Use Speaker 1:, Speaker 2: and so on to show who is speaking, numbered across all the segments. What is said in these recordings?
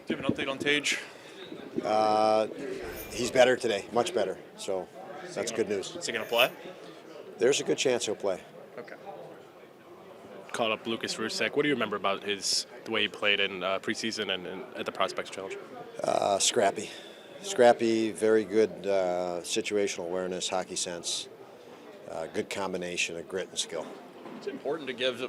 Speaker 1: Do you have an update on Tage?
Speaker 2: He's better today, much better. So that's good news.
Speaker 1: Is he going to play?
Speaker 2: There's a good chance he'll play.
Speaker 1: Okay.
Speaker 3: Called up Lukas Rousek. What do you remember about the way he played in preseason and at the Prospects Challenge?
Speaker 2: Scrappy, very good situational awareness, hockey sense, good combination of grit and skill.
Speaker 1: It's important to give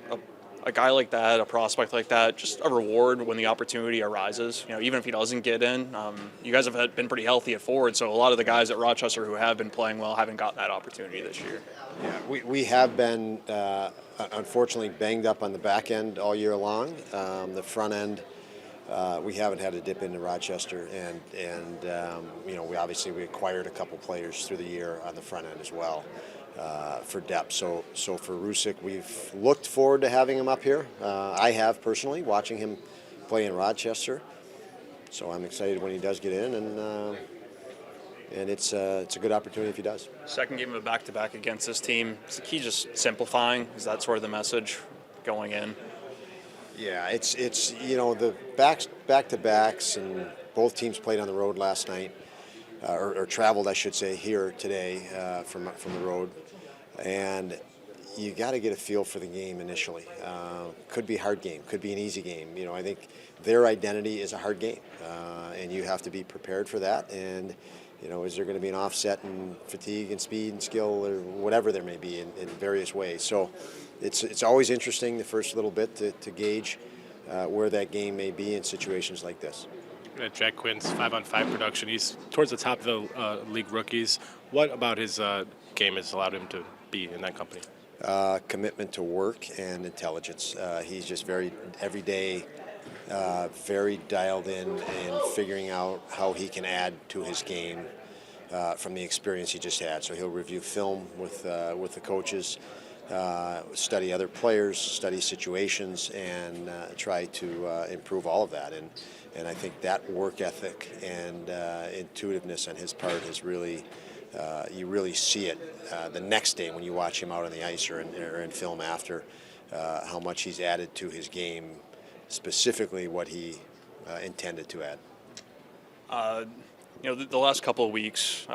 Speaker 1: a guy like that, a prospect like that, just a reward when the opportunity arises. Even if he doesn't get in, you guys have been pretty healthy at forward, so a lot of the guys at Rochester who have been playing well haven't gotten that opportunity this year.
Speaker 2: Yeah, we have been unfortunately banged up on the back end all year long. The front end, we haven't had a dip into Rochester, and we acquired a couple players through the year on the front end as well. For depth. So for Rousek, we've looked forward to having him up here. I have personally, watching him play in Rochester. So I'm excited when he does get in, and it's a good opportunity if he does.
Speaker 1: Second game of a back-to-back against this team. Is the key just simplifying? Is that sort of the message going in?
Speaker 2: Yeah, it's the back-to-backs, and both teams played on the road last night. Or traveled, I should say, here today from the road. And you got to get a feel for the game initially. Could be a hard game, could be an easy game. I think their identity is a hard game, and you have to be prepared for that. And, is there going to be an offset in fatigue and speed and skill or whatever there may be in various ways. So it's always interesting the first little bit to gauge where that game may be in situations like this.
Speaker 3: Jack Quinn's 5-on-5 production. He's towards the top of the league rookies. What about his game has allowed him to be in that company?
Speaker 2: Commitment to work and intelligence. He's just very every day, very dialed in figuring out how he can add to his game from the experience he just had. So he'll review film with the coaches, study other players, study situations, and try to improve all of that. And I think that work ethic and intuitiveness on his part is really, you really see it the next day when you watch him out on the ice or in film after, how much he's added to his game, specifically what he intended to add.
Speaker 1: The last couple of weeks,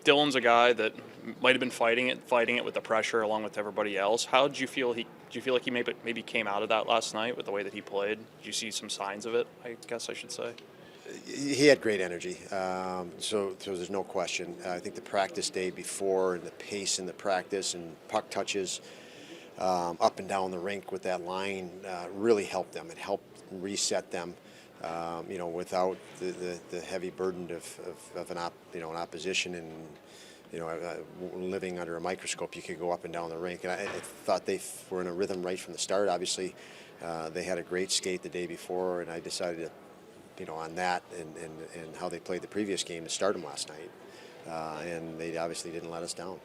Speaker 1: Dylan's a guy that might have been fighting it with the pressure along with everybody else. How did you feel? Do you feel like he maybe came out of that last night with the way that he played? Did you see some signs of it, I guess I should say?
Speaker 2: He had great energy, so there's no question. I think the practice day before and the pace in the practice and puck touches up and down the rink with that line really helped them. It helped reset them. Without the heavy burden of an opposition and living under a microscope, you could go up and down the rink. And I thought they were in a rhythm right from the start. Obviously, they had a great skate the day before, and I decided to, on that and how they played the previous game to start them last night. And they obviously didn't let us down.